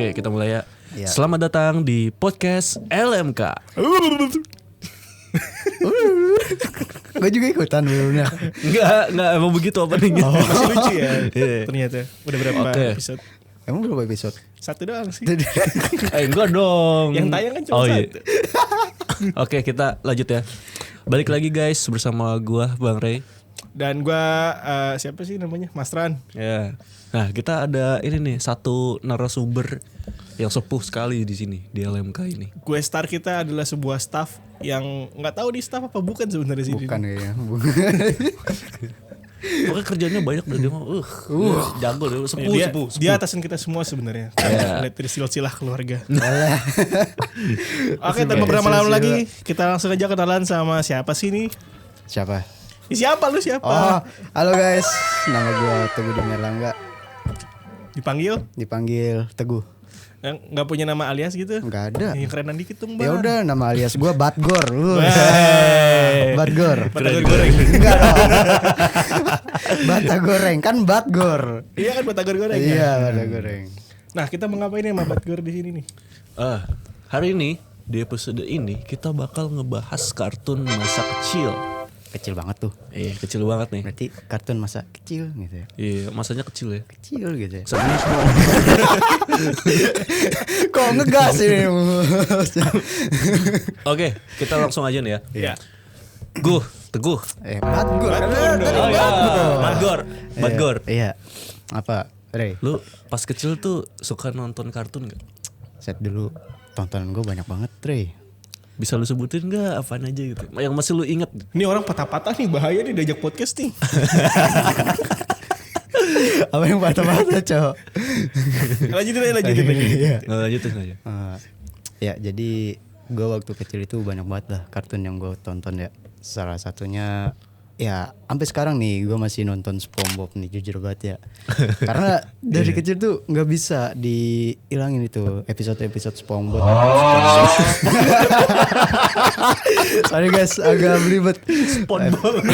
Oke, kita mulai ya. Ya. Selamat datang di podcast LMK. Gue juga ikutan belumnya. Enggak emang begitu openingnya. Masih lucu ya Iya. ternyata. Udah berapa Oke. episode? Emang berapa episode? Satu doang sih. Enggak dong. Yang tayang kan cuma Oh, iya. satu. Oke, kita lanjut ya. Balik lagi guys bersama gua Bang Ray. Dan gue siapa sih namanya? Mas Ran. Ya. Nah, kita ada ini nih satu narasumber yang sepuh sekali di sini di LMK ini. Gue star kita adalah sebuah staff yang nggak tahu di staff apa bukan sebenarnya sih. Bukan kayaknya. Bukan. Pokoknya kerjanya banyak dan dia mah jago deh, sepuh. Dia atasan kita semua sebenarnya. Iya. Lihat dari silsilah keluarga. Alah. Oke, tanpa berlama-lama lagi, kita langsung aja kenalan sama siapa sih nih? Siapa? Siapa lu siapa? Oh, halo guys. Nama gue Teguh Erlangga. Dipanggil Teguh. Yang nggak punya nama alias gitu? Enggak ada. Yang kerenan dikit dong, Ya Bang. udah, nama alias gue Batgor. Wey. Batgor. Batagor goreng. Enggak. Bata goreng kan Batgor. Iya kan Batagor goreng. Iya, kan? Bata goreng. Nah, kita mau ngapain ya sama Batgor di sini nih? Hari ini di episode ini kita bakal ngebahas kartun masa kecil. Kecil banget tuh. Kecil banget nih. Berarti kartun masa kecil gitu ya. Iya, masanya kecil ya. Kecil gitu ya. Serius dong. Kok ngegas ini? Oke, kita langsung aja nih ya. Iya. Teguh. Batgor. Batgor. Iya. Apa, Rey? Lu pas kecil tuh suka nonton kartun gak? Set dulu. Tontonan gue banyak banget, Rey. Bisa lu sebutin gak apaan aja gitu? Yang masih lu inget? Ini orang patah-patah nih, bahaya nih diajak podcast nih. Apa yang patah-patah, cowok? Lanjutin aja. Iya. Nggak, lanjutin aja. Ya, jadi gue waktu kecil itu banyak banget lah kartun yang gue tonton ya. Salah satunya ya sampai sekarang nih gue masih nonton SpongeBob nih, jujur banget ya. Karena dari kecil tuh nggak bisa dihilangin itu episode-episode SpongeBob. Sorry guys, agak belibet. SpongeBob.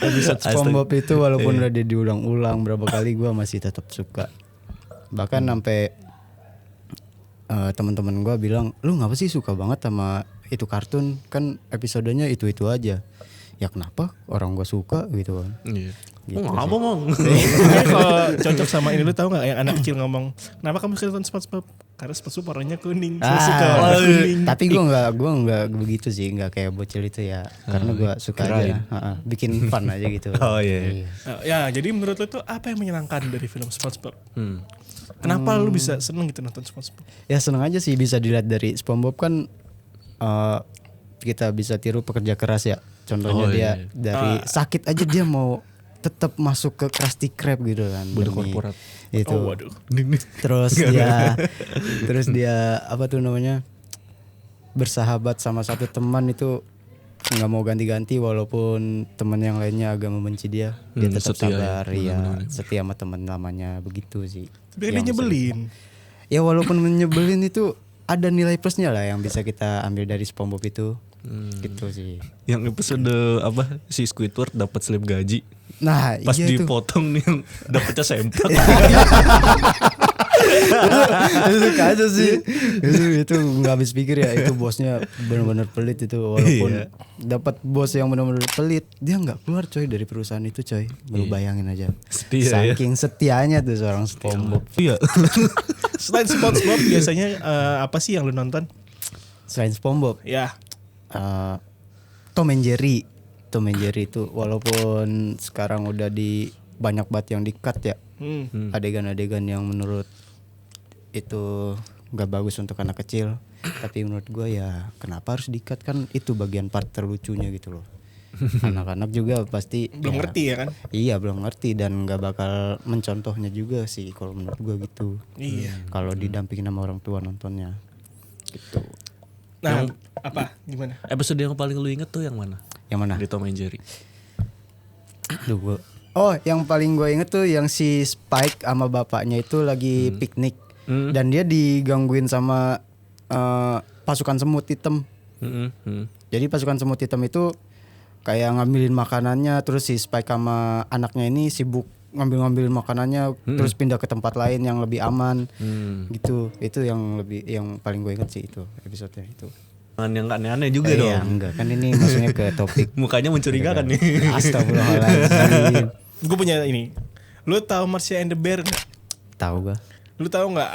Episode SpongeBob itu walaupun udah diulang-ulang berapa kali gue masih tetap suka. Bahkan sampai teman-teman gue bilang, lu ngapa sih suka banget sama itu kartun, kan episodenya itu aja. Ya kenapa orang gue suka gitu kan. Iya. Gitu Ngapa Mong? Ini kalau cocok sama ini, lu tahu nggak yang anak kecil ngomong, kenapa kamu suka nonton SpongeBob? Karena SpongeBob warnanya kuning. Saya suka warna kuning. Tapi gue nggak begitu sih, nggak kayak bocil itu ya. Karena gue suka aja, bikin fun aja gitu. Oh iya. Ya, jadi menurut lu tuh apa yang menyenangkan dari film SpongeBob? Kenapa lu bisa seneng gitu nonton SpongeBob? Ya seneng aja sih bisa dilihat dari SpongeBob kan, kita bisa tiru pekerja keras ya. Contohnya dia dari sakit aja dia mau tetap masuk ke Krusty Krab gitu kan. Budak korporat. Itu. Oh, waduh. Terus dia apa tuh namanya? Bersahabat sama satu teman itu nggak mau ganti-ganti walaupun teman yang lainnya agak membenci dia. Dia tetap setia sabar ya. setia sama teman lamanya begitu sih. Tapi kan dia nyebelin. Ya walaupun menyebelin itu ada nilai plusnya lah yang bisa kita ambil dari SpongeBob itu. Gitu sih. Yang episode apa si Squidward dapat slip gaji. Nah, Pas iya itu. dipotong nih yang dapetnya sempak. Itu suka aja sih. Itu nggak habis pikir ya, itu bosnya benar-benar pelit itu, walaupun dapat bos yang benar-benar pelit, dia nggak keluar coy dari perusahaan itu coy. Lu bayangin aja. Setia ya. Saking setianya tuh seorang SpongeBob. Iya. Selain SpongeBob biasanya apa sih yang lu nonton? Selain SpongeBob, Ya. Tom and Jerry. Tom and Jerry itu walaupun sekarang udah di banyak banget yang di-cut ya. Adegan-adegan yang menurut itu nggak bagus untuk anak kecil. Tapi menurut gue ya kenapa harus di-cut, kan itu bagian part terlucunya gitu loh. Anak-anak juga pasti Belum ngerti ya kan? Iya belum ngerti dan nggak bakal mencontohnya juga sih kalau menurut gue gitu. Iya. Kalau didampingin sama orang tua nontonnya gitu. Nah, apa? Gimana? Episode yang paling lu inget tuh yang mana? Yang mana? Di Tom and Jerry. Yang paling gue inget tuh yang si Spike sama bapaknya itu lagi piknik dan dia digangguin sama pasukan semut hitam. Jadi pasukan semut hitam itu kayak ngambilin makanannya, terus si Spike sama anaknya ini sibuk ngambil makanannya terus pindah ke tempat lain yang lebih aman gitu. Itu yang paling gue inget sih itu episode-nya itu. Yang aneh-aneh juga dong. Iya, enggak kan ini maksudnya ke topik. Mukanya mencurigakan nih. Astagfirullahaladzim. Gue punya ini. Lu tahu Marcia and the Bear nggak? Tahu gak? Lu tahu nggak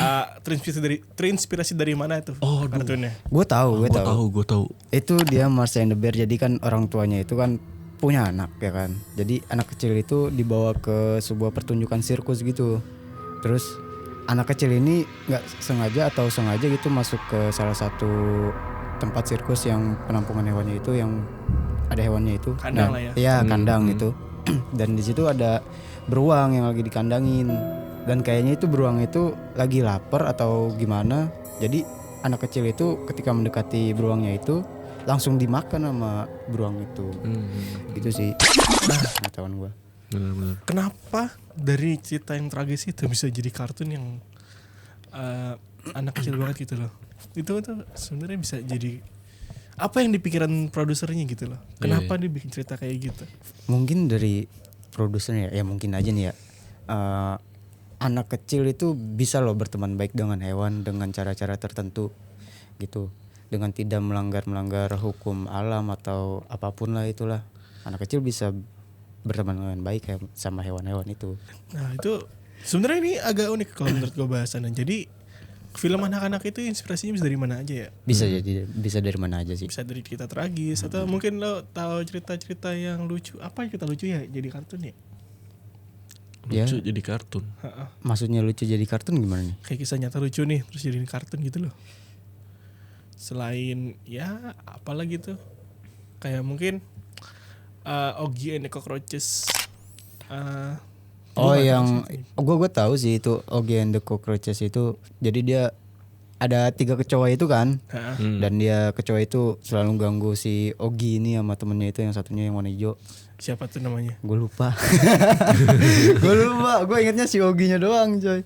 terinspirasi dari mana itu kartunnya? Gue tahu. Gue tahu. Itu dia Marcia and the Bear. Jadi kan orang tuanya itu kan punya anak ya kan. Jadi anak kecil itu dibawa ke sebuah pertunjukan sirkus gitu. Terus anak kecil ini nggak sengaja atau sengaja gitu masuk ke salah satu tempat sirkus yang penampungan hewannya itu, yang ada hewannya itu. Kandang lah ya. Iya, kandang itu. Dan di situ ada beruang yang lagi dikandangin. Dan kayaknya itu beruang itu lagi lapar atau gimana. Jadi anak kecil itu ketika mendekati beruangnya itu langsung dimakan sama beruang itu. Gitu sih. Pengetahuan gue. Benar-benar. Kenapa dari cerita yang tragis itu bisa jadi kartun yang anak kecil banget gitu loh? Itu tuh sebenarnya bisa jadi apa yang dipikiran produsernya gitu loh? Kenapa dia bikin cerita kayak gitu? Mungkin dari produsernya ya mungkin aja nih ya. Anak kecil itu bisa loh berteman baik dengan hewan dengan cara-cara tertentu gitu. Dengan tidak melanggar hukum alam atau apapun lah itulah. Anak kecil bisa berteman dengan baik sama hewan-hewan itu. Nah itu sebenarnya ini agak unik kalau menurut gue bahasannya. Jadi film anak-anak itu inspirasinya bisa dari mana aja ya? Bisa dari mana aja sih? Bisa dari cerita tragis atau mungkin lo tahu cerita-cerita yang lucu. Apa cerita lucu ya jadi kartun ya? Lucu jadi kartun. Maksudnya lucu jadi kartun gimana nih? Kayak kisah nyata lucu nih terus jadi kartun gitu loh. Selain ya apalagi tuh kayak mungkin Oggy and the Cockroaches. Gue tahu sih itu Oggy and the Cockroaches itu. Jadi dia ada 3 kecoa itu kan. Dan dia kecoa itu selalu ganggu si Oggy ini sama temennya itu, yang satunya yang warna hijau. Siapa tuh namanya? Gue lupa. Gue ingatnya si Oggy-nya doang coy.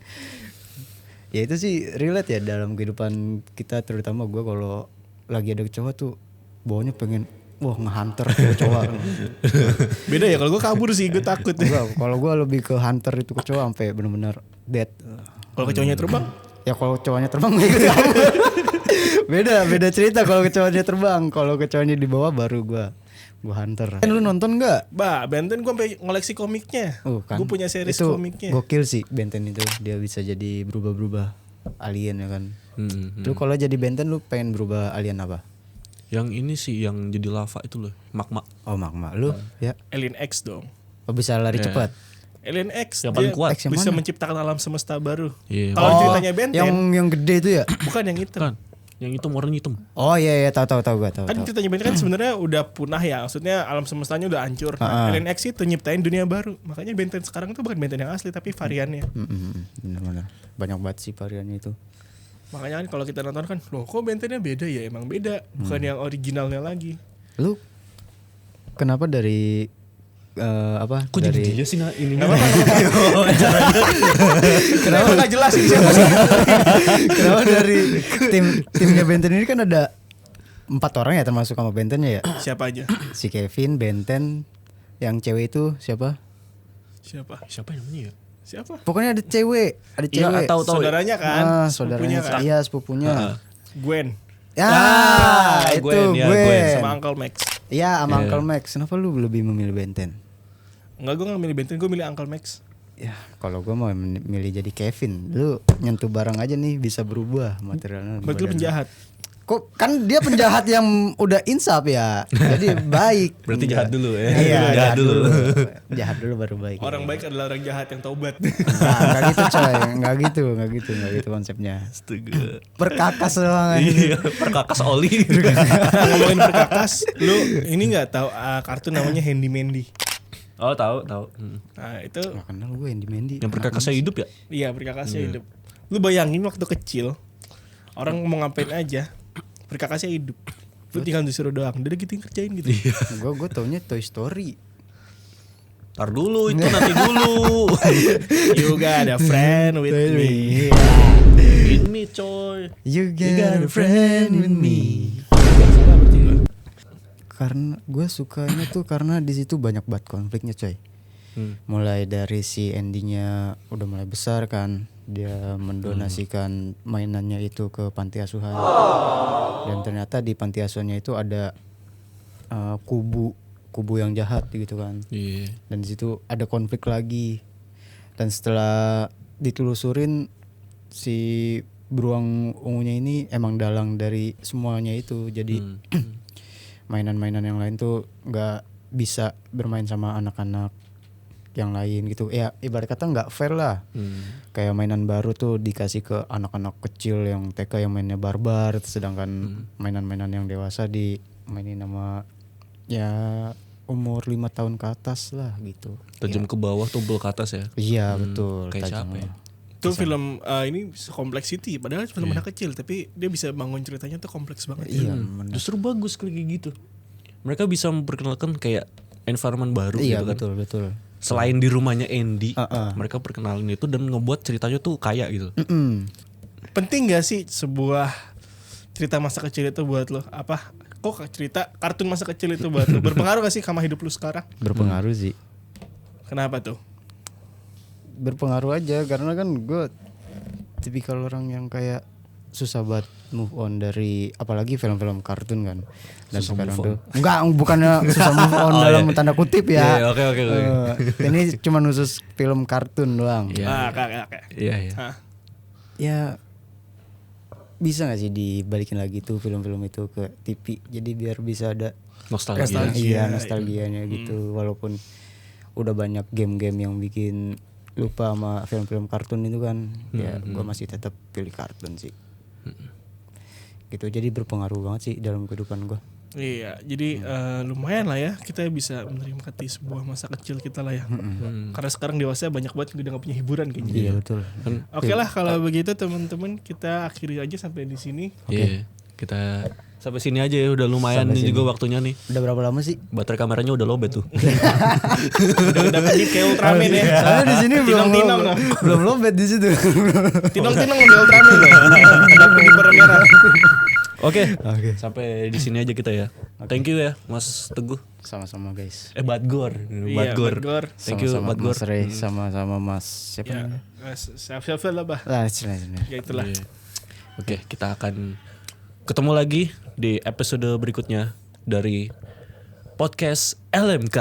Ya itu sih relate ya dalam kehidupan kita, terutama gue kalau lagi ada kecoa tuh bawahnya pengen nge-hunter kecoa. Beda ya, kalau gue kabur sih, gue takut. Kalau gue lebih ke hunter itu kecoa sampai benar-benar dead. Kalau kecoanya terbang? Ya kalau kecoanya terbang gue ikut kabur. beda cerita kalau kecoanya terbang. Kalau kecoanya di bawah baru gue hunter. Lu nonton nggak? Ben 10 gue sampai ngoleksi komiknya. Kan. Gue punya series itu komiknya. Gokil sih Ben 10 itu. Dia bisa jadi berubah-berubah alien ya kan. Lu kalau jadi Ben 10 lu pengen berubah alien apa? Yang ini sih yang jadi lava itu loh, magma. Oh magma. Lu ya? Alien X dong. Oh bisa lari cepat. Alien X yang paling kuat. Bisa menciptakan alam semesta baru. Kalau ceritanya Ben 10 yang gede itu ya? Bukan yang itu. Kan. Yang itu warnanya hitam. Oh iya tahu gue tahu. Kan ceritanya Ben 10 kan sebenarnya udah punah ya. Maksudnya alam semestanya udah hancur. Alien X itu nyiptain dunia baru. Makanya Ben 10 sekarang itu bukan Ben 10 yang asli tapi variannya. Benar. Banyak banget sih variannya itu. Makanya kan kalau kita nonton kan, loh kok Ben 10-nya beda ya? Emang beda, bukan yang originalnya lagi. Lu kenapa dari Kok dari jadi dia sih ini? Kenapa nggak jelas sih siapa sih? Kenapa dari timnya Benten ini kan ada 4 orang ya termasuk sama Bentennya ya? Siapa aja? Si Kevin, Benten, yang cewek itu siapa? Siapa namanya ya? Siapa? Pokoknya ada cewek. Iya, tahu. Saudaranya kan? Saudaranya kan? Iya, sepupunya. Gwen. Itu Gwen. Sama Uncle Max. Iya, sama Uncle Max. Kenapa lu lebih memilih Benten? Enggak, gue gak milih Benten, gue milih Uncle Max. Ya, kalau gue mau milih jadi Kevin. Lu nyentuh barang aja nih bisa berubah materialnya. Berarti lu penjahat. Kok kan dia penjahat yang udah insaf ya. Jadi baik. Berarti jahat dulu ya. Iya, jahat dulu. Jahat dulu baru baik. Orang baik adalah orang jahat yang taubat. Enggak gitu coy. Enggak gitu konsepnya. Astaga. Perkakas doang. Iya, perkakas oli. Ngomongin perkakas, lu ini enggak tahu kartun namanya Handy Mandy? Oh, tahu. Nah, itu Nggak kenal gue Handy Mandy. Yang perkakasnya hidup ya? Iya, perkakasnya hidup. Lu bayangin waktu kecil orang mau ngapain aja, perkakasnya hidup. Lu tinggal disuruh doang, udah gitu kerjain gitu. Gue taunya Toy Story. Tar dulu, itu nanti dulu. You got a friend with me. With me coy. You got a friend with me. Karena gue sukanya tuh karena di situ banyak banget konfliknya coy. Mulai dari si Andy-nya udah mulai besar kan, dia mendonasikan mainannya itu ke panti asuhan. Dan ternyata di panti asuhannya itu ada kubu yang jahat gitu kan. Iya. Dan di situ ada konflik lagi. Dan setelah ditelusurin, si beruang ungunya ini emang dalang dari semuanya itu. Jadi mainan-mainan yang lain tuh nggak bisa bermain sama anak-anak yang lain gitu. Ya ibarat kata nggak fair lah. Kayak mainan baru tuh dikasih ke anak-anak kecil yang TK yang mainnya barbar, sedangkan mainan-mainan yang dewasa dimainin sama ya umur 5 tahun ke atas lah gitu. Tajam ke bawah, tumpul ke atas ya. Iya betul. Kayak tajam. siapa ya? Itu film ini Complexity, padahal film anak kecil, tapi dia bisa bangun ceritanya tuh kompleks banget. Iya benar. Justru bagus kayak gitu. Mereka bisa memperkenalkan kayak environment baru Iya gitu kan. betul. Selain di rumahnya Andy, mereka perkenalin itu dan ngebuat ceritanya tuh kaya gitu. Penting gak sih sebuah cerita masa kecil itu buat lo? Apa? Kok cerita kartun masa kecil itu buat lo? Berpengaruh gak sih sama hidup lo sekarang? Berpengaruh sih. Kenapa tuh? Berpengaruh aja karena kan gue tipikal orang yang kayak susah banget move on dari apalagi film-film kartun kan. Dan Susah sekarang move on. tuh enggak bukannya susah move on dalam tanda kutip ya. Iya, oke. Ini cuma khusus film kartun doang. Iya. Oke. Iya. Hah? Ya bisa gak sih dibalikin lagi tuh film-film itu ke TV jadi biar bisa ada Nostalgia. iya nostalgianya gitu. Walaupun udah banyak game-game yang bikin lupa sama film-film kartun itu kan, ya gue masih tetap pilih kartun sih. Gitu, jadi berpengaruh banget sih dalam kehidupan gue. Iya, jadi lumayan lah ya kita bisa menerima sebuah masa kecil kita lah ya. Karena sekarang dewasa banyak banget yang udah gak punya hiburan kayaknya. Iya betul. Oke lah kalau begitu teman-teman kita akhiri aja sampai di sini. Iya. Kita sampai sini aja ya, udah lumayan Sampai nih sini. juga waktunya nih. Udah berapa lama sih? Baterai kameranya udah lowbat tuh. Udah medit kayak Ultraman ya. Soalnya di sini belum Tinong-tinong loh. belum lobet di situ. Tinong-tinong udah Ultraman loh. Ada pengibar merah. Oke. Sampai di sini aja kita ya. Thank you ya Mas Teguh. Sama-sama guys. Badgor. Iya, Badgor. Thank you Sama-sama Badgor. Mas Rey, sama-sama Mas siapa Ya, namanya? siap-siap lah bah. Lah, sini. Ya itulah. Iya. Oke, kita akan ketemu lagi di episode berikutnya dari podcast LMK.